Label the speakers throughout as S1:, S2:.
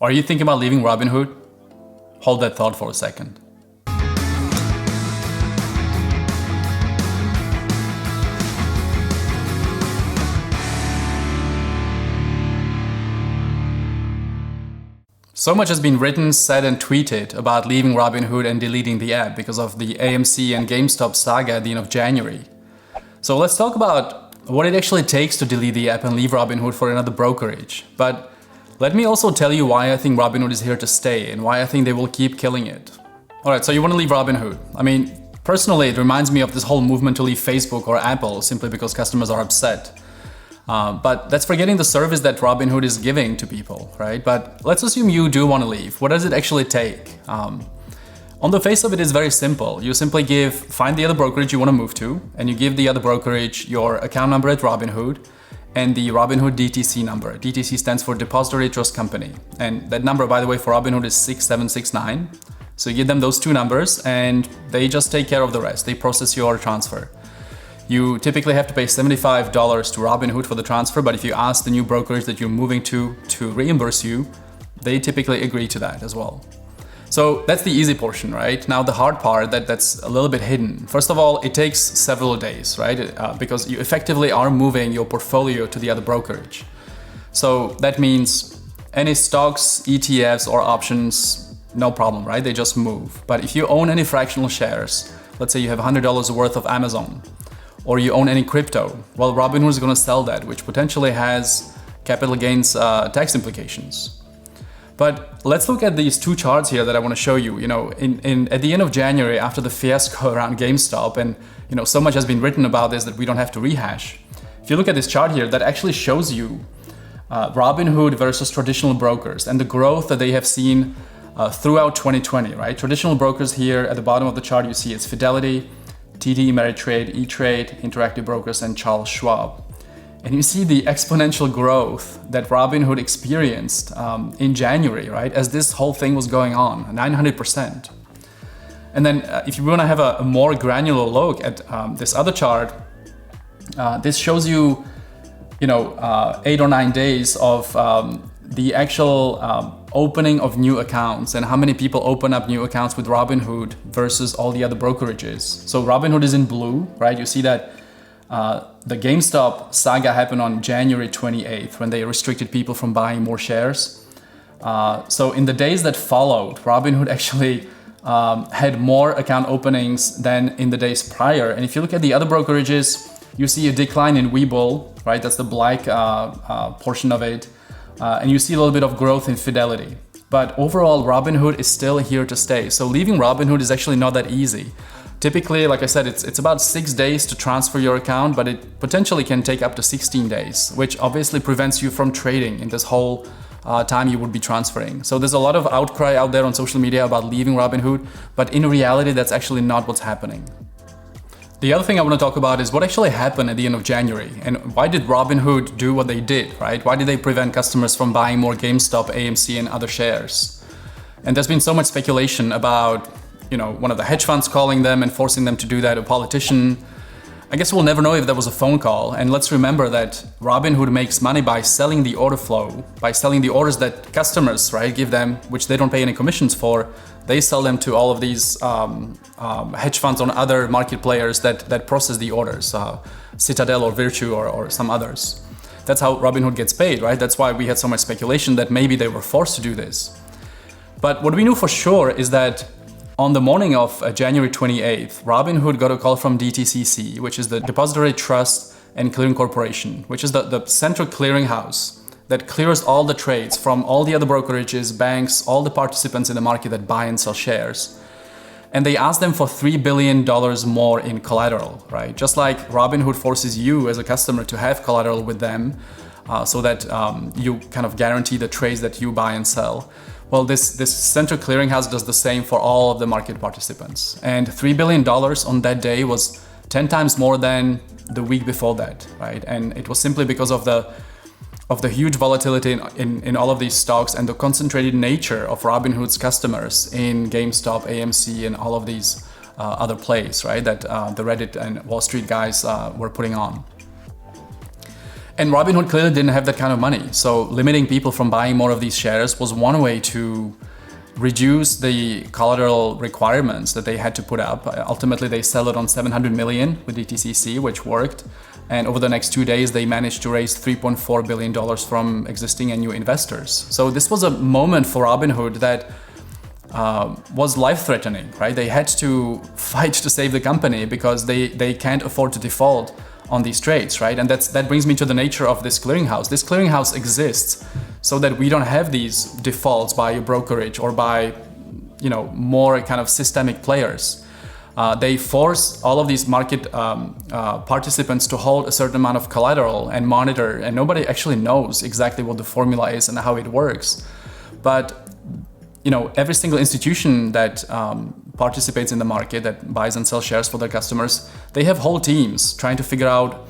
S1: Are you thinking about leaving Robinhood? Hold that thought for a second. So much has been written, said, and tweeted about leaving Robinhood and deleting the app because of the AMC and Gamestop saga at the end of January. So let's talk about what it actually takes to delete the app and leave Robinhood for another brokerage. But let me also tell you why I think Robinhood is here to stay and why I think they will keep killing it. Alright, so you want to leave Robinhood. I mean, personally, it reminds me of this whole movement to leave Facebook or Apple simply because customers are upset. But that's forgetting the service that Robinhood is giving to people, right? But let's assume you do want to leave. What does it actually take? On the face of it, it's very simple. You simply find the other brokerage you want to move to, and you give the other brokerage your account number at Robinhood and the Robinhood DTC number. DTC stands for Depository Trust Company. And that number, by the way, for Robinhood is 6769. So you give them those two numbers and they just take care of the rest. They process your transfer. You typically have to pay $75 to Robinhood for the transfer, but if you ask the new brokerage that you're moving to reimburse you, they typically agree to that as well. So that's the easy portion, right? Now the hard part that's a little bit hidden. First of all, it takes several days, right? Because you effectively are moving your portfolio to the other brokerage. So that means any stocks, ETFs, or options, no problem, right? They just move. But if you own any fractional shares, let's say you have $100 worth of Amazon, or you own any crypto, well, Robinhood is going to sell that, which potentially has capital gains tax implications. But let's look at these two charts here that I want to show you. You know, at the end of January, after the fiasco around GameStop, and so much has been written about this that we don't have to rehash. If you look at this chart here, that actually shows you Robinhood versus traditional brokers and the growth that they have seen throughout 2020, right? Traditional brokers here at the bottom of the chart, you see it's Fidelity, TD Ameritrade, E-Trade, Interactive Brokers, and Charles Schwab. And you see the exponential growth that Robinhood experienced in January, right? As this whole thing was going on, 900%. And then if you want to have a more granular look at this other chart, this shows you, 8 or 9 days of the actual opening of new accounts and how many people open up new accounts with Robinhood versus all the other brokerages. So Robinhood is in blue, right? You see that the GameStop saga happened on January 28th when they restricted people from buying more shares. So in the days that followed, Robinhood actually had more account openings than in the days prior. And if you look at the other brokerages, you see a decline in Webull, right? That's the black portion of it. And you see a little bit of growth in Fidelity. But overall, Robinhood is still here to stay. So leaving Robinhood is actually not that easy. Typically, like I said, it's about 6 days to transfer your account, but it potentially can take up to 16 days, which obviously prevents you from trading in this whole time you would be transferring. So there's a lot of outcry out there on social media about leaving Robinhood, but in reality, that's actually not what's happening. The other thing I want to talk about is what actually happened at the end of January and why did Robinhood do what they did, right? Why did they prevent customers from buying more GameStop, AMC, and other shares? And there's been so much speculation about, one of the hedge funds calling them and forcing them to do that, a politician. I guess we'll never know if that was a phone call. And let's remember that Robinhood makes money by selling the order flow, by selling the orders that customers, right, give them, which they don't pay any commissions for. They sell them to all of these hedge funds on other market players that process the orders, Citadel or Virtue or some others. That's how Robinhood gets paid, right? That's why we had so much speculation that maybe they were forced to do this. But what we knew for sure is that on the morning of January 28th, Robinhood got a call from DTCC, which is the Depository Trust and Clearing Corporation, which is the central clearinghouse that clears all the trades from all the other brokerages, banks, all the participants in the market that buy and sell shares. And they asked them for $3 billion more in collateral, right? Just like Robinhood forces you as a customer to have collateral with them so that you kind of guarantee the trades that you buy and sell. Well, this central clearinghouse does the same for all of the market participants. And $3 billion on that day was 10 times more than the week before that, right? And it was simply because of the huge volatility in all of these stocks and the concentrated nature of Robinhood's customers in GameStop, AMC, and all of these other plays, right? That the Reddit and Wall Street guys were putting on. And Robinhood clearly didn't have that kind of money. So limiting people from buying more of these shares was one way to reduce the collateral requirements that they had to put up. Ultimately, they settled on 700 million with DTCC, which worked. And over the next 2 days, they managed to raise $3.4 billion from existing and new investors. So this was a moment for Robinhood that was life-threatening, right? They had to fight to save the company because they can't afford to default on these trades, right? And that brings me to the nature of this clearinghouse. This clearinghouse exists so that we don't have these defaults by a brokerage or by, more kind of systemic players. They force all of these market participants to hold a certain amount of collateral and monitor, and nobody actually knows exactly what the formula is and how it works. But every single institution that participates in the market, that buys and sells shares for their customers, they have whole teams trying to figure out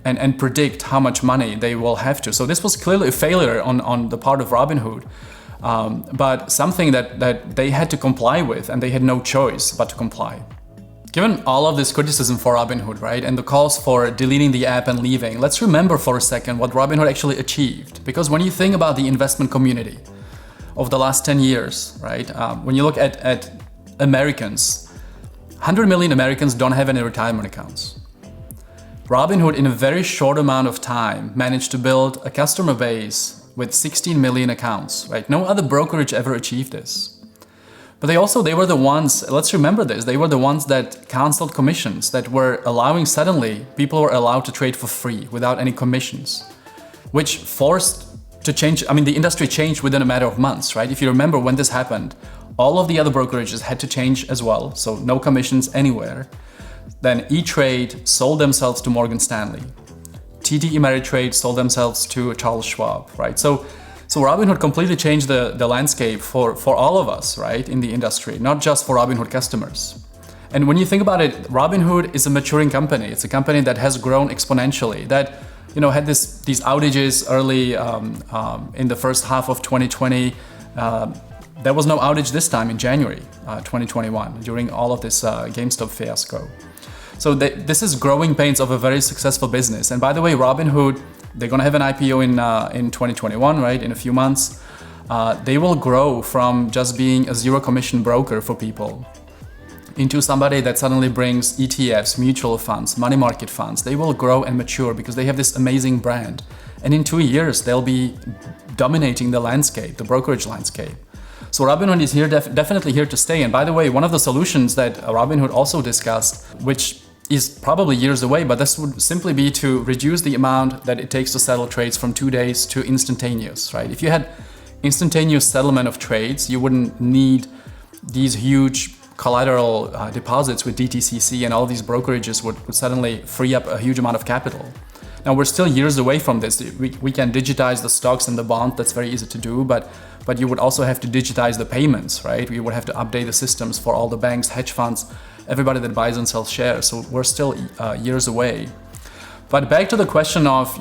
S1: and predict how much money they will have to. So this was clearly a failure on the part of Robinhood, but something that they had to comply with, and they had no choice but to comply. Given all of this criticism for Robinhood, right, and the calls for deleting the app and leaving, let's remember for a second what Robinhood actually achieved. Because when you think about the investment community of the last 10 years, right, when you look at Americans, 100 million Americans don't have any retirement accounts. Robinhood, in a very short amount of time, managed to build a customer base with 16 million accounts, right? No other brokerage ever achieved this. But they were the ones, let's remember this, they were the ones that canceled commissions, that were allowing, suddenly, people were allowed to trade for free without any commissions, which forced to change. The industry changed within a matter of months, right? If you remember when this happened, all of the other brokerages had to change as well, so no commissions anywhere. Then E-Trade sold themselves to Morgan Stanley. TD Ameritrade sold themselves to Charles Schwab, right? So Robinhood completely changed the landscape for all of us, right, in the industry, not just for Robinhood customers. And when you think about it, Robinhood is a maturing company. It's a company that has grown exponentially, that had these outages early in the first half of 2020. There was no outage this time in January 2021 during all of this GameStop fiasco. So this is growing pains of a very successful business. And by the way, Robinhood, they're going to have an IPO in 2021, right? In a few months. They will grow from just being a zero commission broker for people into somebody that suddenly brings ETFs, mutual funds, money market funds. They will grow and mature because they have this amazing brand. And in 2 years, they'll be dominating the landscape, the brokerage landscape. So Robinhood is here, definitely here to stay. And by the way, one of the solutions that Robinhood also discussed, which is probably years away, but this would simply be to reduce the amount that it takes to settle trades from 2 days to instantaneous, right? If you had instantaneous settlement of trades, you wouldn't need these huge collateral deposits with DTCC, and all these brokerages would suddenly free up a huge amount of capital. Now, we're still years away from this. We can digitize the stocks and the bond. That's very easy to do, but you would also have to digitize the payments, right? You would have to update the systems for all the banks, hedge funds, everybody that buys and sells shares. So we're still years away. But back to the question of,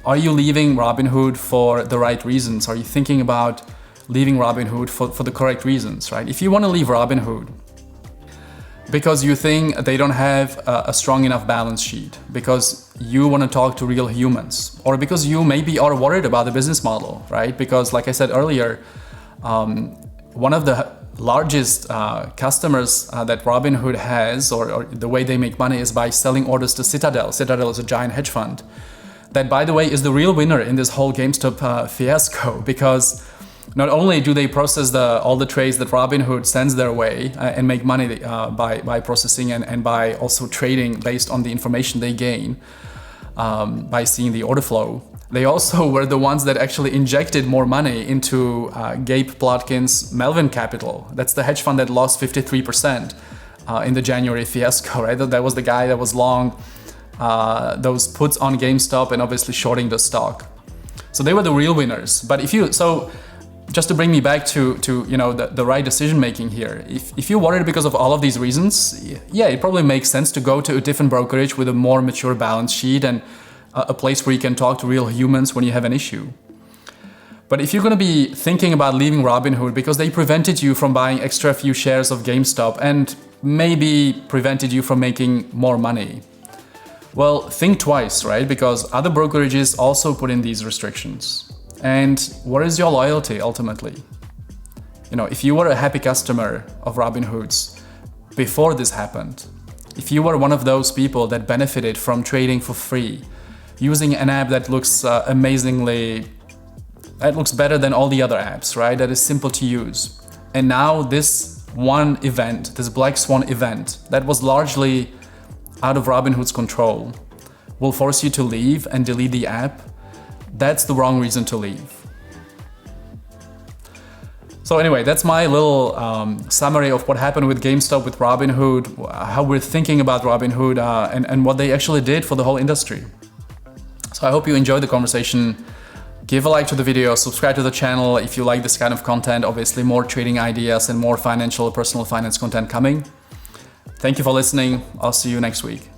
S1: are you leaving Robinhood for the right reasons? Are you thinking about leaving Robinhood for the correct reasons, right? If you want to leave Robinhood because you think they don't have a strong enough balance sheet, because you want to talk to real humans, or because you maybe are worried about the business model, right? Because like I said earlier, one of the largest customers that Robinhood has, or the way they make money, is by selling orders to Citadel. Citadel is a giant hedge fund that, by the way, is the real winner in this whole GameStop fiasco, because not only do they process all the trades that Robinhood sends their way and make money by processing and by also trading based on the information they gain by seeing the order flow, they also were the ones that actually injected more money into Gabe Plotkin's Melvin Capital. That's the hedge fund that lost 53% in the January fiasco, right? That was the guy that was long those puts on GameStop and obviously shorting the stock. So they were the real winners. But just to bring me back to the right decision making here, if you're worried because of all of these reasons, yeah, it probably makes sense to go to a different brokerage with a more mature balance sheet and a place where you can talk to real humans when you have an issue. But if you're going to be thinking about leaving Robinhood because they prevented you from buying extra few shares of GameStop and maybe prevented you from making more money, Well, think twice, right? Because other brokerages also put in these restrictions. And what is your loyalty ultimately? If you were a happy customer of Robinhood's before this happened, if you were one of those people that benefited from trading for free, using an app that looks that looks better than all the other apps, right? That is simple to use. And now this one event, this black swan event, that was largely out of Robinhood's control, will force you to leave and delete the app. That's the wrong reason to leave. So anyway, that's my little summary of what happened with GameStop, with Robinhood, how we're thinking about Robinhood, and what they actually did for the whole industry. So I hope you enjoyed the conversation. Give a like to the video, subscribe to the channel if you like this kind of content. Obviously, more trading ideas and more financial, personal finance content coming. Thank you for listening. I'll see you next week.